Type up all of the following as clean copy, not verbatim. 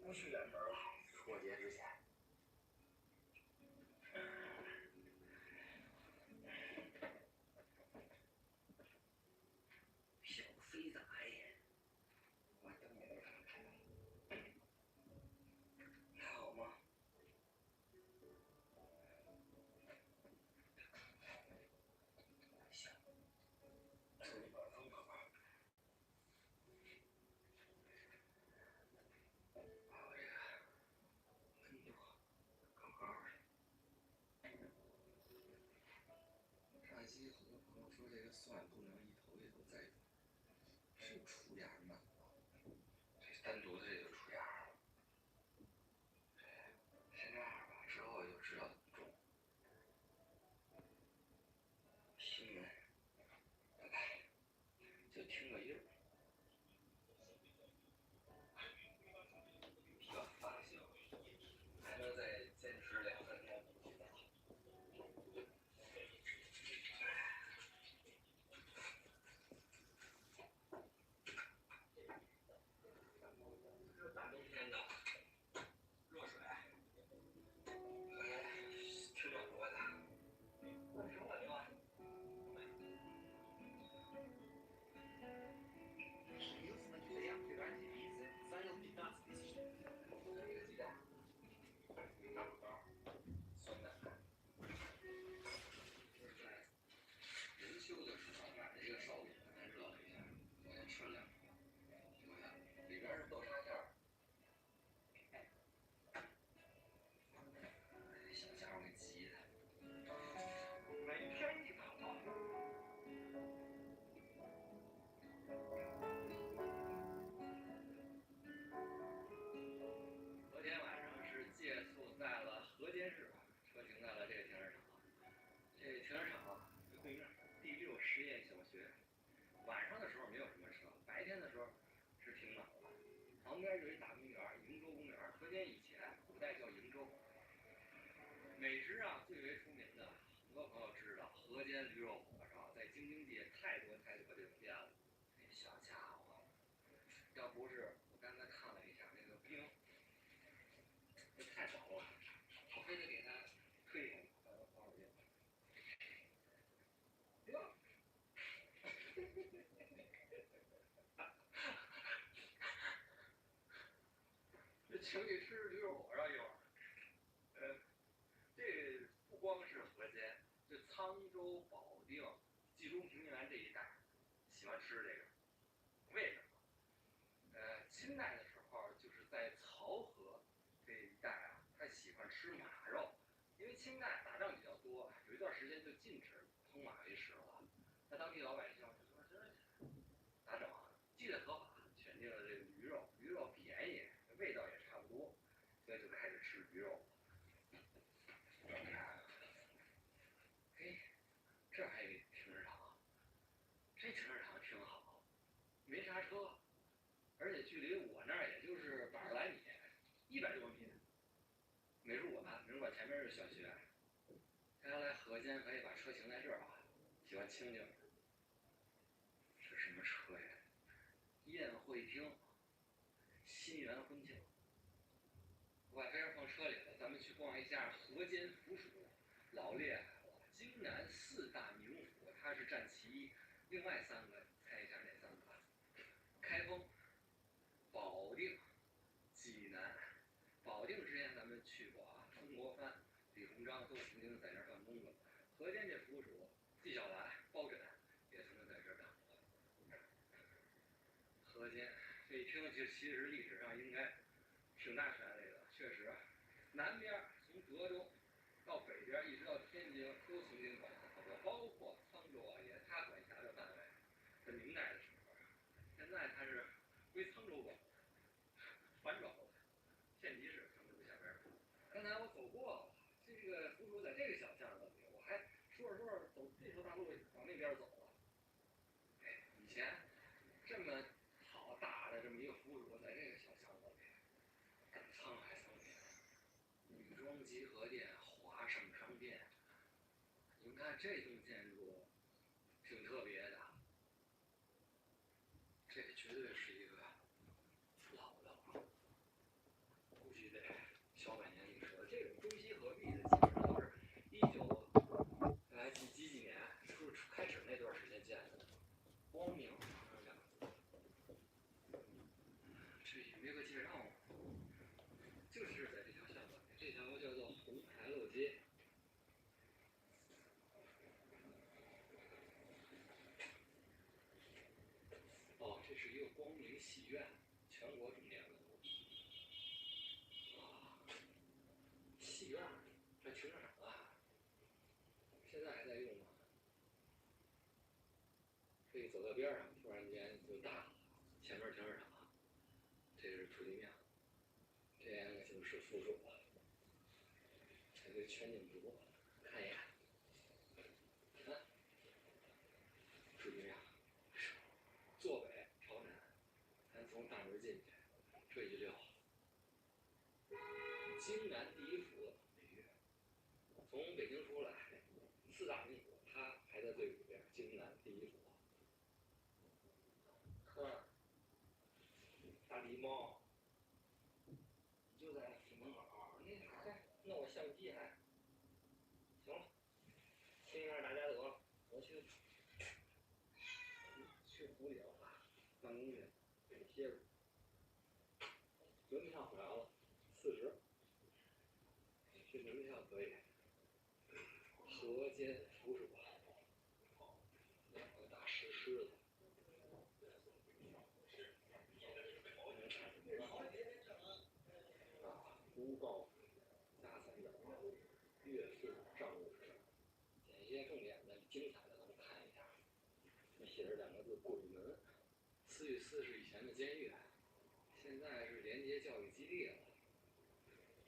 不去远门了，过节之前。小飞仔，我等你都看开了，还好吗？行，从你把风口。上一期好多朋友说这个蒜不能一头一头栽种，是出芽慢吗？这单独的这就出芽了。先这样吧，之后就知道怎么种。新闻，拜拜，就听个音儿。一个发酵，还能再坚持2分钟。这大冬天的，热水，挺暖和的。那挺稳吧？一个鸡蛋，大骨头，酸奶。就是在人休的时候买了一个烧饼，刚才热了一下，昨天吃了2口，挺好吃。里边是豆沙馅儿。小家伙给急的，每天一口。昨天晚上是借宿在了河间市，车停在了这个停车场。这停车场对面第6实验小学。晚上的时候没有什么车，白天的时候是挺暖和。旁边有一大公园，瀛洲公园。河间以前古代叫瀛洲。美食啊，最为出名的，很多朋友知道河间驴肉火烧，在京津冀太多这种店了。那小家伙，要不是我刚才看了一下那个冰，这太薄了，我非得给他推开。这请你吃驴肉火烧一会儿。这不光是河间，这沧州、保定、冀中平原这一带喜欢吃这个。为什么？清代的时候，就是在漕河这一带啊，他喜欢吃马肉，因为清代打仗比较多，有一段时间就禁止通马为食了。那当地老百姓就说：“这咋整啊？既得合法，选定了这个驴肉，驴肉便宜，味道也差不多，所以就开始吃驴肉。”嘿，这还有一停车场，这停车场挺好，没啥车，而且距离我那儿也就是80来米，100多米。美术馆前面是小学。大家来河间可以把车停在这儿啊，喜欢清静。这什么车呀？宴会厅，新源婚庆。我把飞儿放车里了，咱们去逛一下河间府署，老厉害了，京南4大名府，它是占其一。另外3个，猜一下哪3个？开封、保定、济南。保定之前咱们去过啊，曾国藩、李鸿章都曾经在这儿办公过。河间这府署，纪晓岚、包拯也曾经在这儿干过。河间这一听，其实历史上应该挺大权力的，确实。南边从德州到北边一直到天津，都曾经管辖过，包括沧州啊，也是他管辖的范围。在明代的时候，现在他是归沧州管，反转过来，县级市沧州下边。刚才我走过了，这个府署在这个小巷子里，我还说着走这条大路往那边走了。哎，以前这么好大的这么一个府署，在这个小巷子里，沧海桑田，女装集合店。看这栋建筑挺特别的，这绝对是一个老的，估计得小百年历史了。这种中西合璧的，基本上都是几年开始那段时间建的。光明两个字，这也没个介绍吗？就是在这条巷子里，这条叫做红牌楼街。哦，这是一个光明戏院，全国重点文物。啊，戏院，这停车场啊，现在还在用吗？可以走到边上，突然间就大了。前面停车场，这是土地庙，这个就是附属了。这个全景图，看一眼。看，土地庙，坐北朝南，咱从大门进去，这一溜。京南第一府美誉，从北京出来4大名府，它排在最里边，京南第一府。看，大狸猫，就在府门口。那我相机还行了，亲一下大家得了，我去府里了，办公去，歇着。门票回来了，40。这门票可以。河间府署，2个大石狮子。诬告大三角，月付账务是什么？捡一些重点的、精彩的，咱们看一下。写着2个字：鬼门。4与4是以前的监狱，现在是连接教育基地了，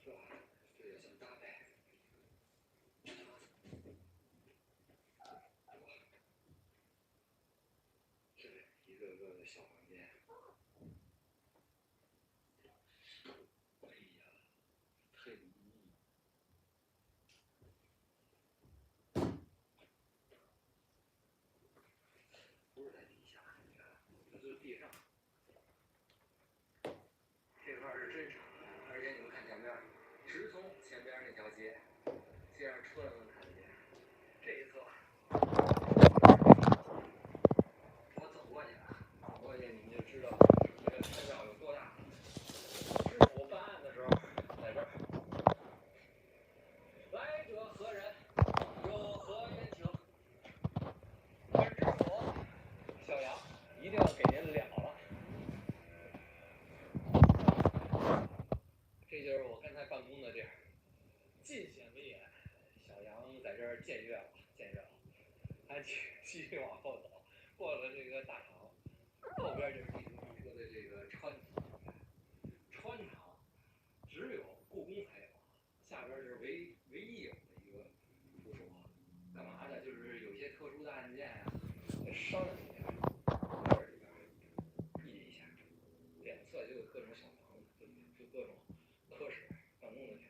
是吧？这也算搭配。这一个个的小房间。哎呀，太迷。不是在地下，你看，这是地上。这块是真场，而且你们看前边，直通前边那条街，街上车都能看得见。这一侧，我走过去，你们就知道这个天角有多大。知府办案的时候，在这儿。来者何人？有何冤情？本知府小杨一定要给您了了。这就是我刚才办公的地儿，尽显威严。小杨在这儿僭越了，还继续往后走，过了这个大堂，后边就是地图上说的这个穿堂，只有故宫才有，下边是唯一有的一个附属。干嘛的？就是有些特殊的案件呀，商量一下，这里边印一下，两侧就有各种小房子，就各种科室办公的地。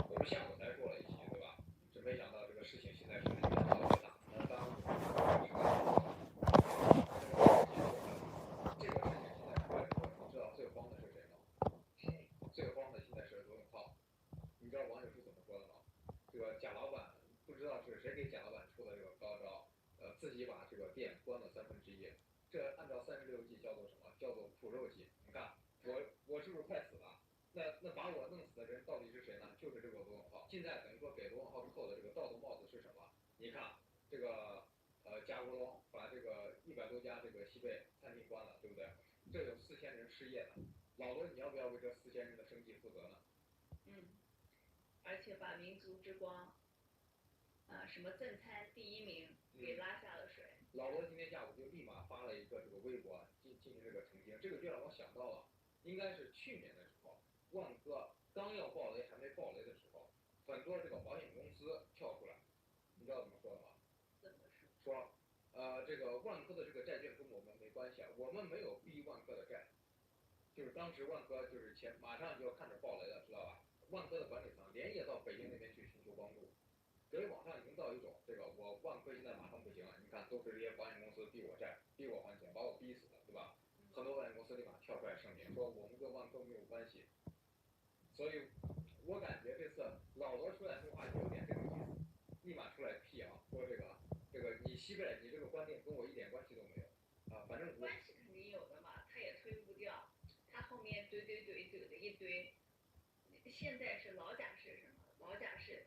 我们下午才说了一期，对吧？真没想到这个事情现在是越闹越大。当这个事情现在出来之后，你知道最慌的是谁吗？最慌的现在是罗永浩。你知道网友是怎么说的吗？这个贾老板不知道是谁给贾老板出的这个高招，自己把这个店关了1/3。这按照36计叫做什么？叫做苦肉计。你看我是不是快死了？那把我弄死的人到底是谁呢？就是这个罗永浩。现在等于说给罗永浩扣的这个道德帽子是什么？你看这个加国龙把这个100多家这个西贝餐厅关了，对不对？这有4000人失业的。老罗，你要不要为这4000人的生计负责呢？嗯，而且把民族之光什么赠餐第一名给拉下了水。老罗今天下午就立马发了一个这个微博进行这个澄清，这个就让我想到了，应该是去年的时候，万科刚要爆雷还没爆雷的时候，很多这个保险公司跳出来，你知道怎么说的吗？怎么说？说，这个万科的这个债券跟我们没关系啊，我们没有逼万科的债，就是当时万科就是马上就要看着爆雷了，知道吧？万科的管理层连夜到北京那边去寻求帮助，给网上营造一种这个我万科现在马上不行了，你看都是这些保险公司逼我债，逼我还钱，把我逼死的，对吧？很多保险公司立马跳出来声明说我们跟万科没有关系，所以我感觉这次老罗出来说话就有点这个意思，立马出来辟谣说这个你西贝你这个观点跟我一点关系都没有啊，反正我关系肯定有的嘛，他也推不掉，他后面怼的一堆。现在是老贾是什么？老贾是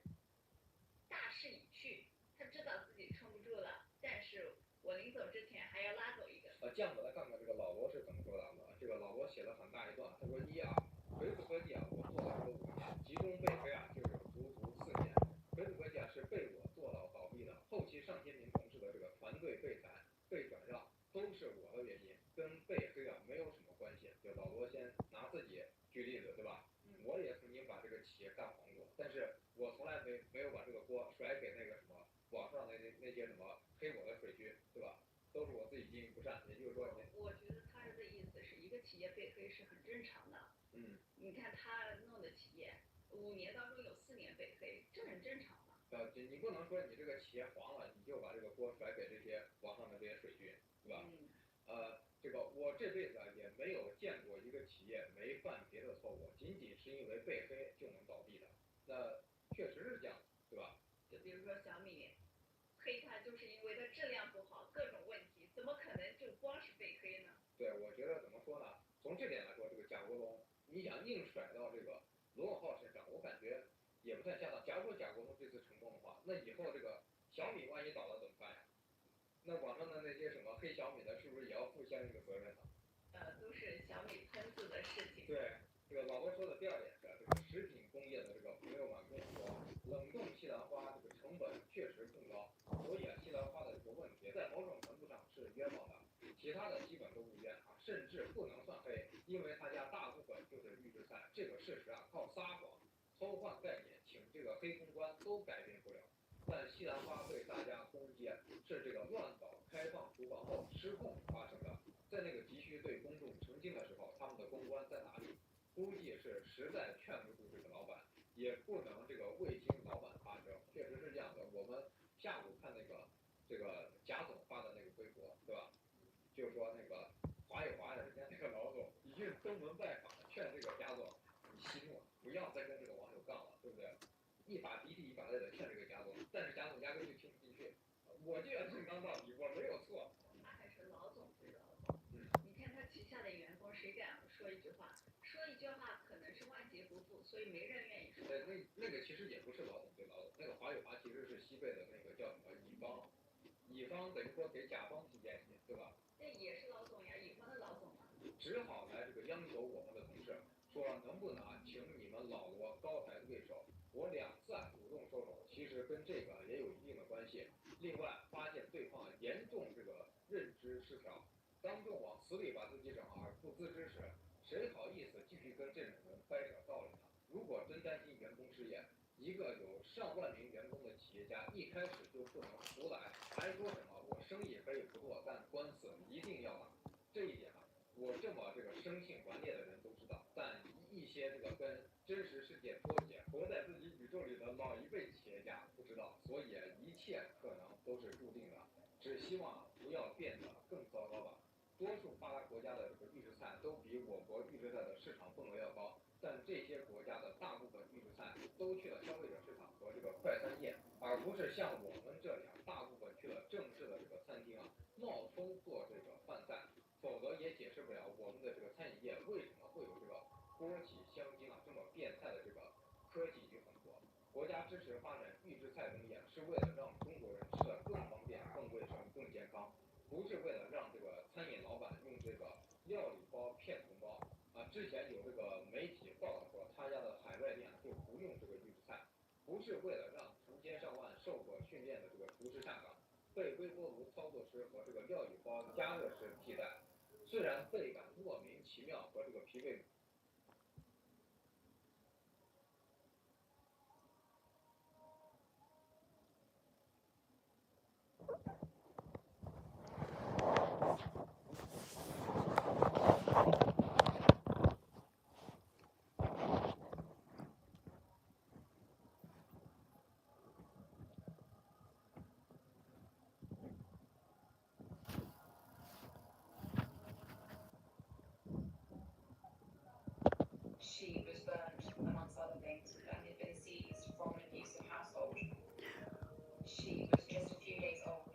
大势已去，他知道自己撑不住了，但是我临走之前还要拉走一个。这样子来看看这个老罗是怎么说的啊？这个老罗写了很大一段，他说一啊，锤子科技啊，我做了这个5年，集中被黑啊就是足足4年，锤子科技啊是被我做到倒闭的，后期上千名同事的这个团队被裁、被转让，都是我的原因，跟被黑啊没有什么关系。就老罗先拿自己举例子，对吧？我也曾经把这个企业干黄过，但是我从来没有把这个锅甩给那个什么网上那些什么黑我的水军，对吧？都是我自己经营不善，也就是说，我觉得他的意思是一个企业被黑是很正常的。你看他弄的企业5年当中有4年被黑，这很正常嘛。你不能说你这个企业黄了，你就把这个锅甩给这些网上的这些水军，对吧？这个我这辈子啊也没有见过一个企业没犯别的错误，仅仅是因为被黑就能倒闭的，那确实是这样，对吧？就比如说小米，黑它就是因为它质量不好，各种问题，怎么可能就光是被黑呢？对，我觉得怎么说呢？从这点来说，这个贾国龙，你想硬甩到这个罗永浩身上，我感觉也不太恰当。假如说贾国龙这次成功的话，那以后这个小米万一倒了怎么办呀？那网上的那些什么黑小米的，是不是也要负相应的责任呢？都是小米喷子的事情。对，这个老罗说的第二点是，这个食品工业的这个朋友们跟我说，冷冻西兰花这个成本确实更高，所以啊，西兰花的这个问题在某种程度上是冤枉的，其他的基本都不冤啊，甚至不能算黑，因为他家大部分就是预制菜，这个事实啊，靠撒谎、偷换概念，请这个黑公关都改变不了。但西兰花被大家攻击是这个乱搞开放厨房后失控发生的。在那个急需对公众澄清的时候，他们的公关在哪里？估计是实在劝不住这个老板，也不能这个未经老板发声。确实是这样的。我们下午看这个贾总发的那个微博，对吧？就是说那个划一划呀，人家那个老总已经登门拜访，劝这个贾总，你息怒，不要再跟这个网友杠了，对不对？一把鼻涕一把泪的劝这个贾总，但是贾总压根就听不进去，我就要正当到底，我没有错。他还是老总对老总。你看他旗下的员工，谁敢说一句话？说一句话可能是万劫不复，所以没人愿意说。那个其实也不是老总对老总，那个华宇华其实是西贝的那个叫什么乙方，乙方等于说给甲方提建议，对吧？那也是老总呀，乙方的老总嘛。只好来这个央求我们的同事，说能不能请你们老罗高抬贵手。我2次主动收手，其实跟这个也有一定的关系。另外发现对方严重这个认知失调，当众往死里把自己整而不自知时，谁好意思继续跟这种人掰扯道理呢？如果真担心员工失业，一个有上万名员工的企业家一开始就不能胡来，还说什么我生意可以不做，但官司一定要打。这一点啊，我这么这个生性顽劣的人都知道，但一些这个跟真实世界脱节、活在自己宇宙里的老一辈企业家不知道，所以一切可能都是注定的，只希望不要变得更糟糕吧。多数发达国家的这个预制菜都比我国预制菜的市场份额要高，但这些国家的大部分预制菜都去了消费者市场和这个快餐业，而不是像我们这里大部分去了正式的这个餐厅冒充做这个饭菜。否则也解释不了我们的这个餐饮业为什么会有这个锅气香精这么变态的这个科技与狠活。国家支持发展预制菜工业，是为了让中国人吃的更方便、更卫生、更健康，不是为了让这个餐饮老板用这个料理包骗同胞啊！这之前有这个媒体报道说，他家的海外店就不用这个预制菜，不是为了让成千上万受过训练的这个厨师下岗，被微波炉操作师和这个料理包加热师替代。虽然倍感莫名其妙和这个疲惫。She was burned, amongst other things, and had been seized from an abusive household. She was just a few days old.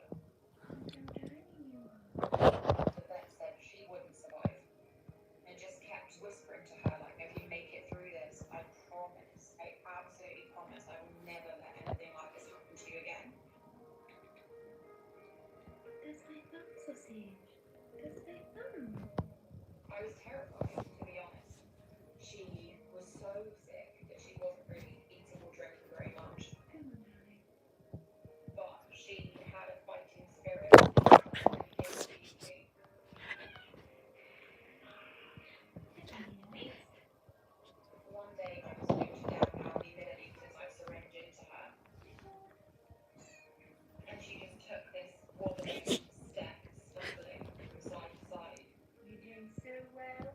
The vet said she wouldn't survive, and just kept whispering to her, like, if you make it through this, I promise, I absolutely promise, I will never let anything like this happen to you again. That's my thumb sausage. That's my thumb. I was terrified, to be honest. She was so sick that she wasn't really eating or drinking very much. Come on, darling. But she had a fighting spirit and ability. One day I was noting down how many milliliters I syringed into her. And she just took this wobbling step, stumbling from side to side. You're doing so well.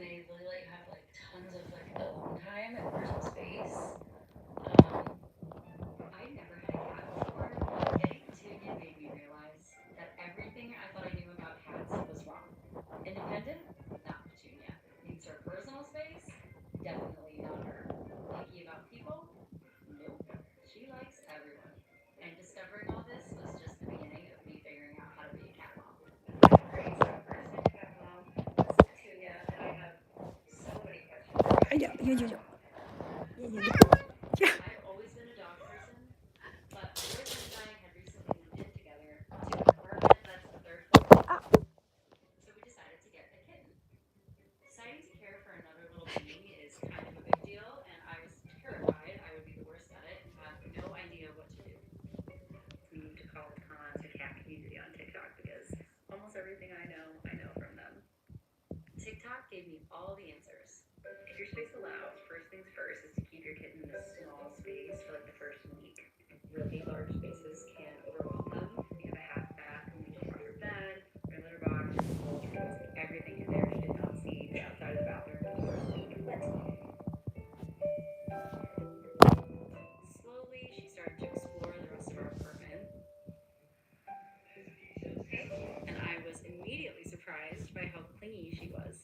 they really like have like tons of like alone time and personal space. I never had a cat before, but getting Petunia made me realize that everything I thought I knew about cats was wrong. Independent? Not Petunia. Needs her personal space? Definitely not her. Picky about people? Nope. She likes everyone. And discovering all this was just the beginning of me figuring out how to be a cat mom. Great. So first cat mom, Petunia, and I have so many questions. 哎呀，有。 I've always been a dog person, but my boyfriend and I had recently moved in together to an apartment that's the third floor. So we decided to get a kitten. Deciding to care for another little being is kind of a big deal, and I was terrified I would be the worst at it and have no idea what to do. We need to call upon the cat community on TikTok because almost everything I know from them. TikTok gave me all the answers. If your space allows, first things first is to keep your kitten in a small space for like the first week. Really large spaces can overwhelm them. You have a half bath, and you just wash your bed, your litter box, your bowls, your toys, like everything in there she did not see outside of the bathroom for the first week. Slowly, she started to explore the rest of our apartment. And I was immediately surprised by how clingy she was.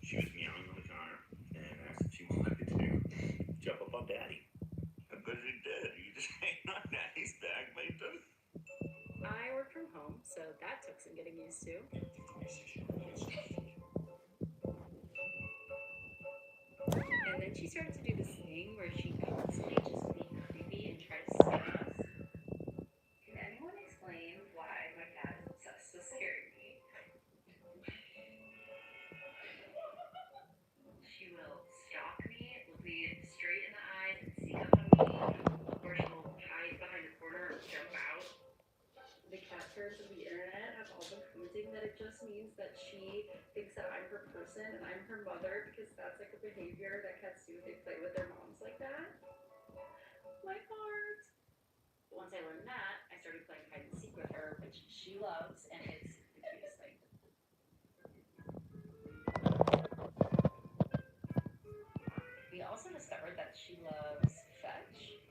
She was meowing on the counter and asked if she wanted to jump up on Daddy. But she did. You just hang on Daddy's back, made them. I work from home, so that took some getting used to. And then she started to do this thing where she constantly just be creepy and try to scare us. Can anyone explain why my cat is obsessed with scaring me? She will stalk me, look me straight in the eyes, and sneak up on me, or she'll hide behind a corner or jump out. The cat parents of the internet have all been commenting that it just means that she thinks that I'm her person and I'm her mother because that's like a behavior that cats do. They play with their moms like that. My heart. But once I learned that, I started playing hide and seek with her, which she loves, and it's the cutest thing. We also discovered that she loves fetch.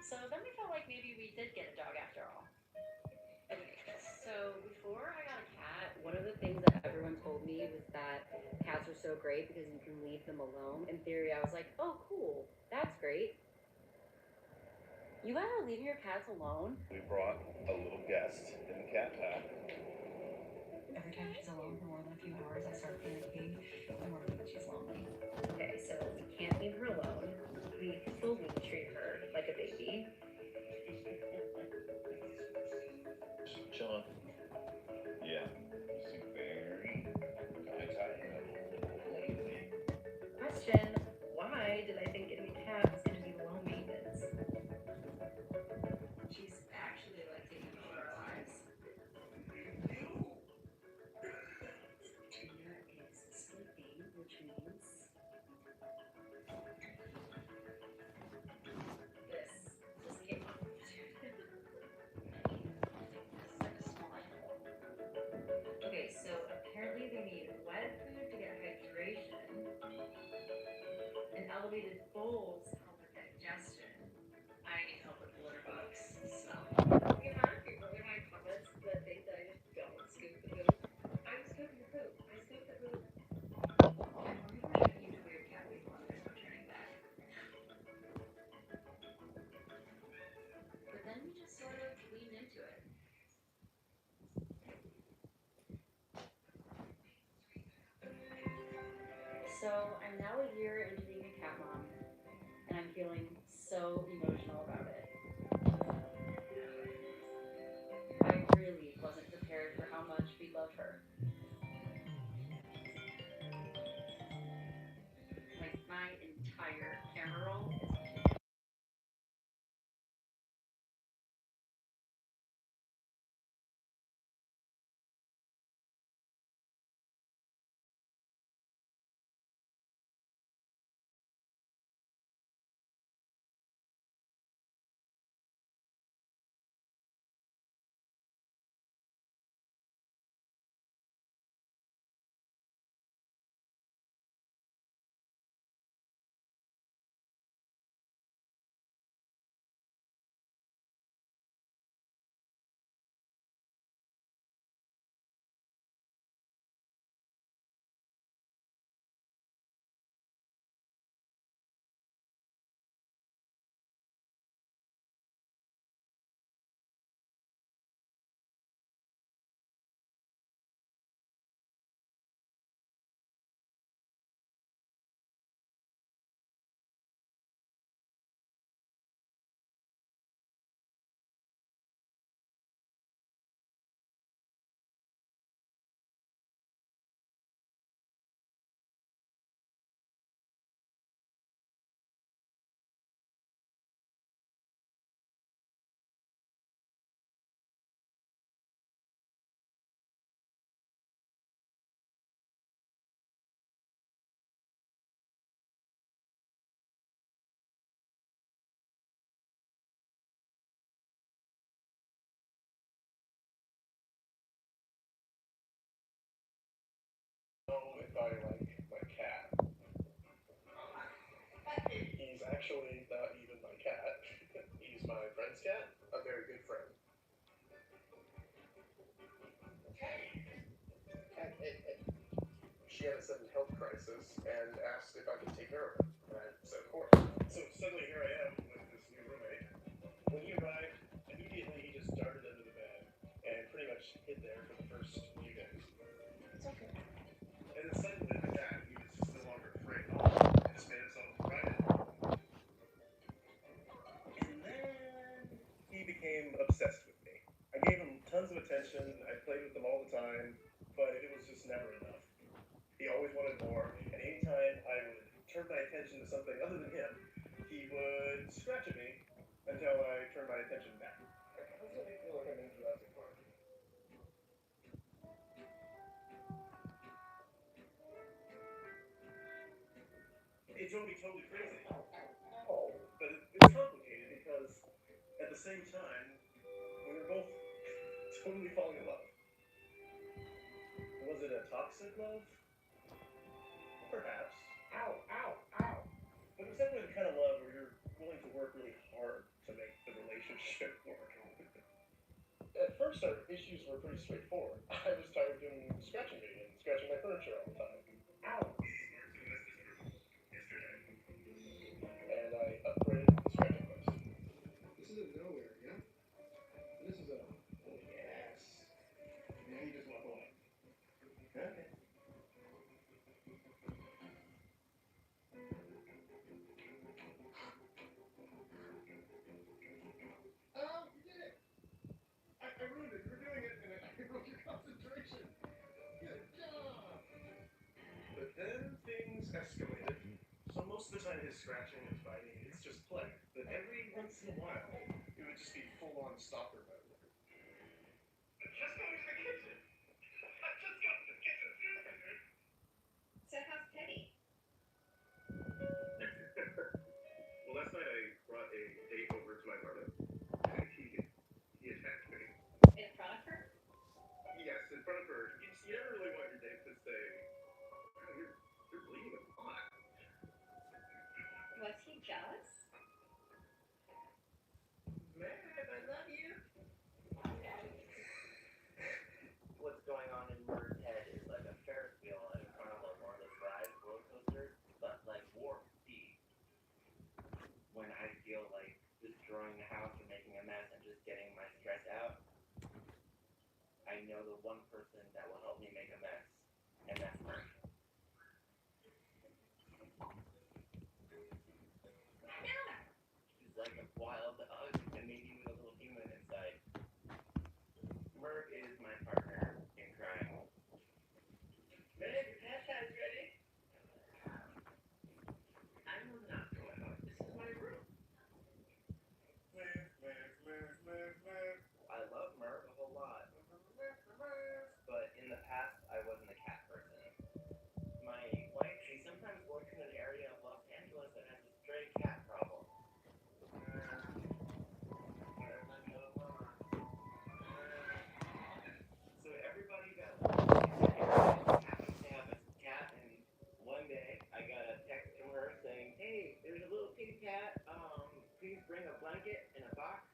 So then we felt like maybe we did get a dog after all. Okay, so before I got a cat, one of the things that everyone told me was that cats are so great because you can leave them alone. In theory, I was like, oh, cool, that's great. You guys are leaving your cats alone? We brought a little guest in the cat pack. Every time she's alone for more than a few hours, I start panicking and worrying that she's lonely. Okay, so we can't leave her alone. We fully treat her like a baby. Chilling. Yeah. He's very lately. Question, why did I think getting a cat was going to be low maintenance? She's actually like taking over our lives. Tina is sleeping, which means this just came off. Okay, so apparently they need wet food to get hydration and elevated bowls to help with digestion. I need help with the litter box smell. The amount of people in my comments that think that I just don't scoop the poop. I'm scooping the poop. I scoop the poop. I'm worried we're turning into weird cat people and there's no turning back. But then we just sort of leaned into it. So I'm now a year into being a cat mom, and I'm feeling so emotional about it. I really wasn't prepared for how much we love her. Like, my entire camera roll is actually not even my cat. He's my friend's cat, a very good friend. She had a sudden health crisis and asked if I could take care of her. And I said, of course. So suddenly here I am with this new roommate. When he arrived, immediately he just darted under the bed and pretty much hid there for the first few days. It's okay. And then suddenly with that, he was just no longer afraid at all. And just made himself right in. And then he became obsessed with me. I gave him tons of attention. I played with him all the time, but it was just never enough. He always wanted more, and anytime I would turn my attention to something other than him, he would scratch at me until I turned my attention back. How's it feel like I'm in Jurassic Park? It drove me totally crazy. Oh, but it's complicated because at the same time, we were both totally falling in love. Was it a toxic love? Perhaps. Ow, ow, ow. But it was definitely the kind of love where you're willing to work really hard to make the relationship work. At first, our issues were pretty straightforward. I was tired of him scratching me and scratching my furniture all the time. Ow. And I upgraded the scratching place. This is a nowhere, yeah? This is a... Oh, yes. Now you just walk away. Okay. Oh, you did it. I ruined it. You were doing it, and I broke your concentration. Good job. But then things escalated. So most of the time his scratching and fighting, it's just play. But every once in a while, it would just be full-on stalker mode. I'm just going to the kitchen. I'm just going to the kitchen. Seriously, dude. So how's Teddy? Well, last night I brought a date over to my apartment. He attacked me. In front of her? Yes, in front of her. You never really want your date to say, "Oh, you're bleeding a lot." Was he jealous? Man, I love you. What's going on in Murder's head is like a Ferris wheel in front of like one of those rides, roller coasters, but like warp speed. When I feel like destroying the house and making a mess and just getting my stress out, I know the one person that will help me make a mess, and that's Murph. He's like a wild dog and maybe with a little human inside. Murph is my partner in crime. Man, your cat is ready. I'm not going out. This is my room. I love Murph a whole lot. But in the past, I wasn't a cat person. My wife, she sometimes works in an area of Los Angeles that has a stray cat problem. So everybody that happens to have a cat, and one day I got a text from her saying, "Hey, there's a little kitty cat. Please bring a blanket and a box."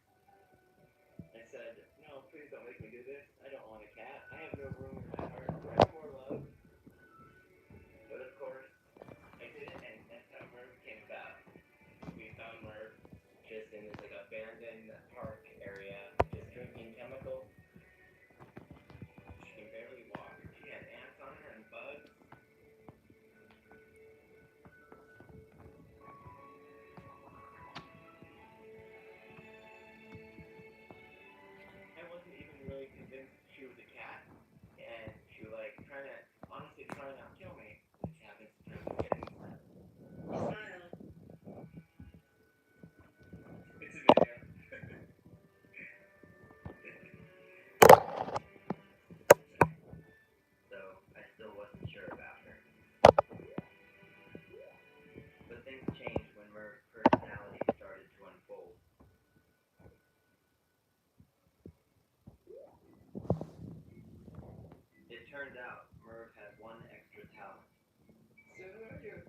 I said, "No, please don't make me do this. I don't want a cat. I have no room in my heart for any more love." But of course, I did it, and that's how Murph came about. We found Murph just in this like abandoned park area, just drinking chemicals. She can barely walk. She had ants on her and bugs. I wasn't even really convinced she was a cat, and she was like honestly trying to not kill me, which happens to me with kittens. It's a video. So I still wasn't sure about her. But things changed when Murph's personality started to unfold. It turned out Murph had one extra talent. So who are you?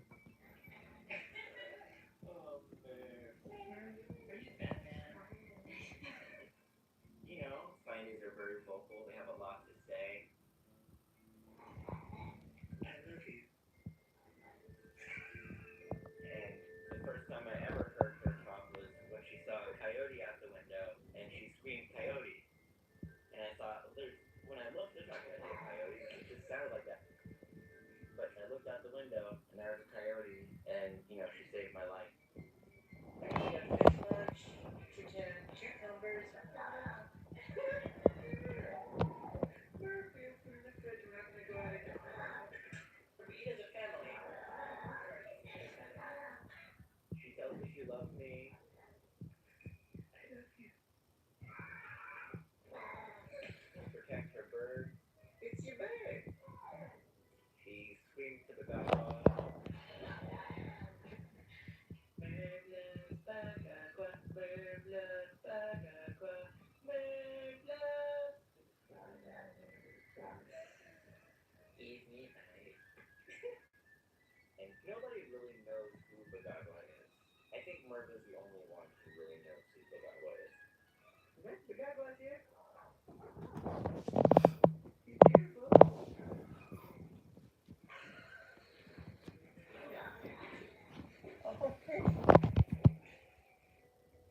The guy bless you.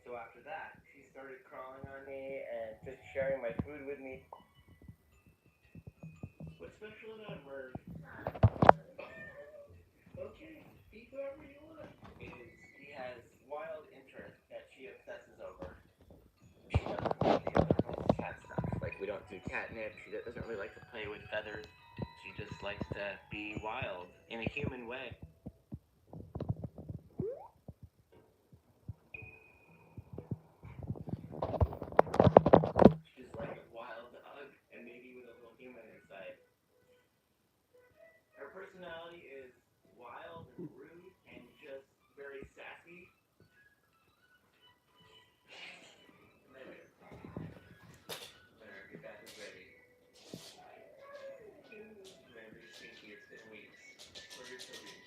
So after that, she started crawling on me and just sharing my food with me. What's special about Merv? Okay, be whoever you want. Is he has wild interests that she obsesses over. She doesn't like the other normal cat stuff. Like, we don't do catnip. She doesn't really like to play with feathers. She just likes to be wild in a human way. She's like a wild dog, and maybe with a little human inside. Her personality is wild and rude and just very sassy. Later. Merv, your bath is ready. Merv, you're stinky. It's been weeks. Where are your toes?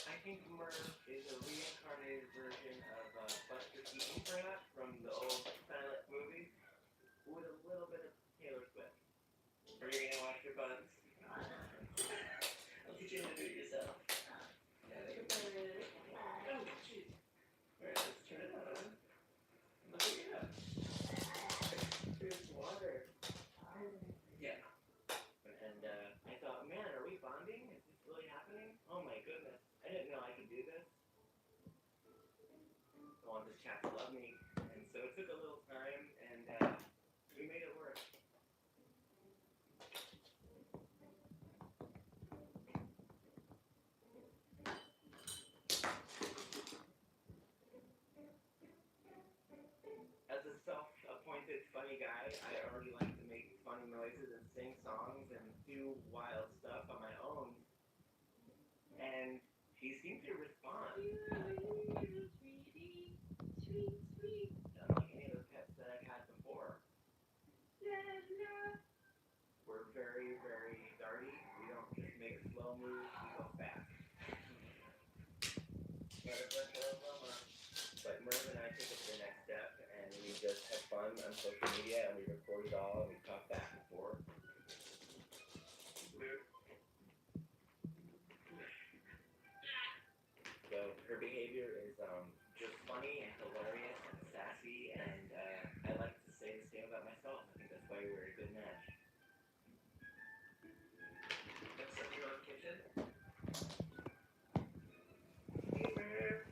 I think Merv is a reincarnated version of Buster Keaton, perhaps, from the old silent movies, with a little bit of Taylor Swift. Are you gonna wash your buns? I'll teach you how to do it yourself. Yeah, make a bed. Oh, jeez. Alright, let's turn it on. Look at you. There's water. Yeah. And I thought, man, are we bonding? Is this really happening? Oh my goodness. I didn't know I could do this. I want this cat to love me. And so it took a little time, and we made it work. As a self-appointed funny guy, I already like to make funny noises and sing songs and do wild stuff on my own. And he seemed to respond. Unlike any of the pets that I've had before. We're very, very darty. We don't just make slow moves, we go fast. But Merv and I take it to the next step, and we just have fun on social media, and we record it all, and we talk back and forth. So her behavior is just funny and hilarious and sassy, and I like to say the same about myself. I think that's why we're a good match. Let's set your own kitchen. Hey, Merv.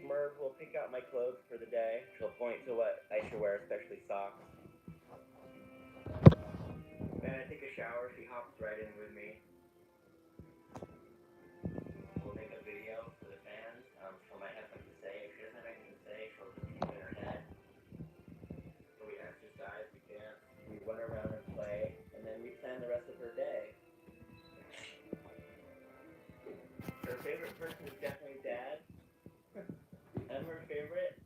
Merv will pick out my clothes for the day. She'll point to what I should wear, especially socks. Then I take a shower. She hops right in with me. We'll make a video for the fans. She might have something to say. If she doesn't have anything to say, she'll just keep it in her head. So we exercise, we dance, we run around and play, and then we plan the rest of her day. Her favorite person is definitely Dad. I'm her favorite.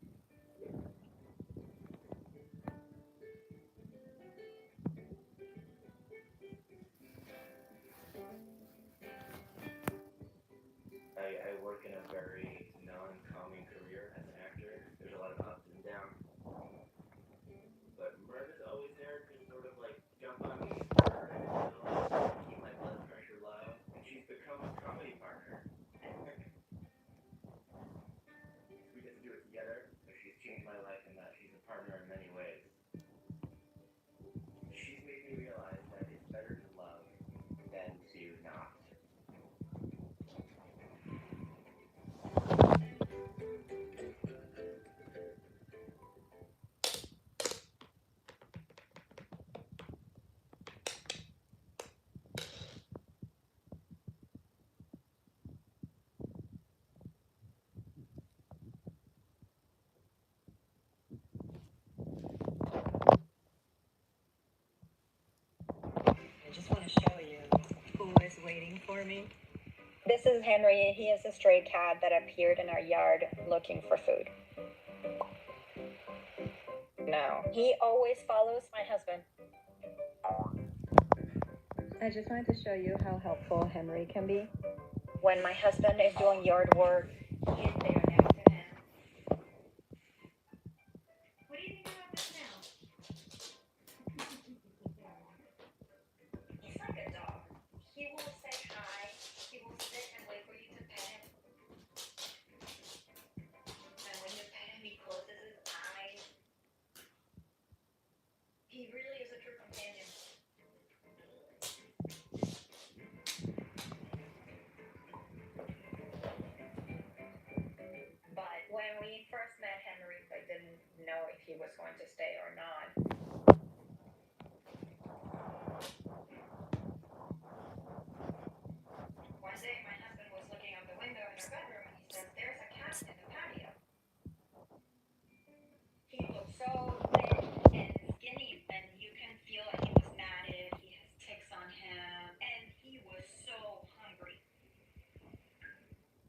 I work in a very non-calming career as an actor. There's a lot of ups and downs. But Merv is always there to sort of like jump on me, keep my blood pressure low. And she's become a comedy partner. We get to do it together. She's changed my life in that she's a partner in many ways. She's made me realize that it's better to love than to not. I just want to show you who is waiting for me. This is Henry. He is a stray cat that appeared in our yard looking for food. No, he always follows my husband. I just wanted to show you how helpful Henry can be. When my husband is doing yard work, he is there next to him. going to stay or not. One day, my husband was looking out the window in our bedroom and he says, "There's a cat in the patio." He looked so thin and skinny, and you can feel that he was matted. He has ticks on him, and he was so hungry.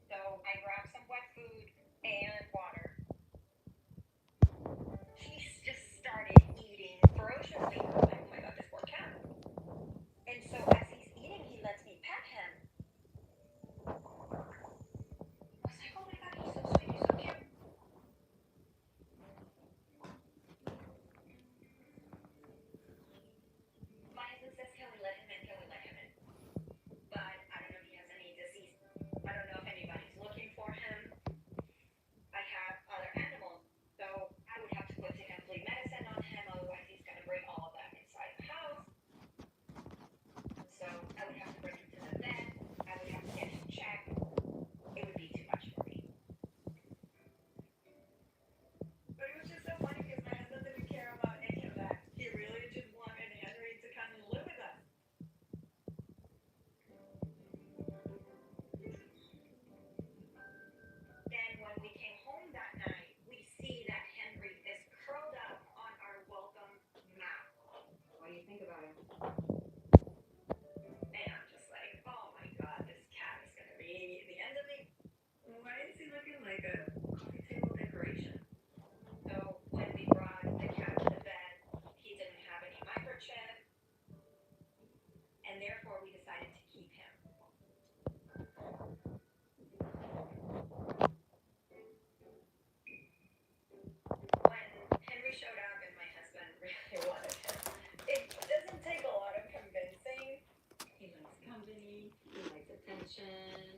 So I grabbed some wet food and water. He just started eating ferociously. I'm like, oh my god, this poor cat. And so as he's eating, he lets me pet him. I was like, oh my god, he's so sweet, he's so cute. My husband says, can we let him in? Can we let him in? But I don't know if he has any disease. I don't know if anybody's looking for him. I have other animals, so I would have to put tick and flea medicine on him, otherwise he's going to bring all of that inside the house. So I would have to bring him to the vet. I would have to get him checked. It would be too much for me. But it was just so funny because my husband didn't care about any of that. He really just wanted Henry to come and live with us. Then when we came home that night, we see that Henry is curled up on our welcome mat. What do you think about him? And I'm just like, oh my god, this cat is going to be the end of me. Why is he looking like a coffee table decoration? So when we brought the cat to the bed, he didn't have any microchip, and therefore we decided to keep him. When Henry showed up and my husband really wanted him, it doesn't take a lot of convincing. He likes company, he likes attention.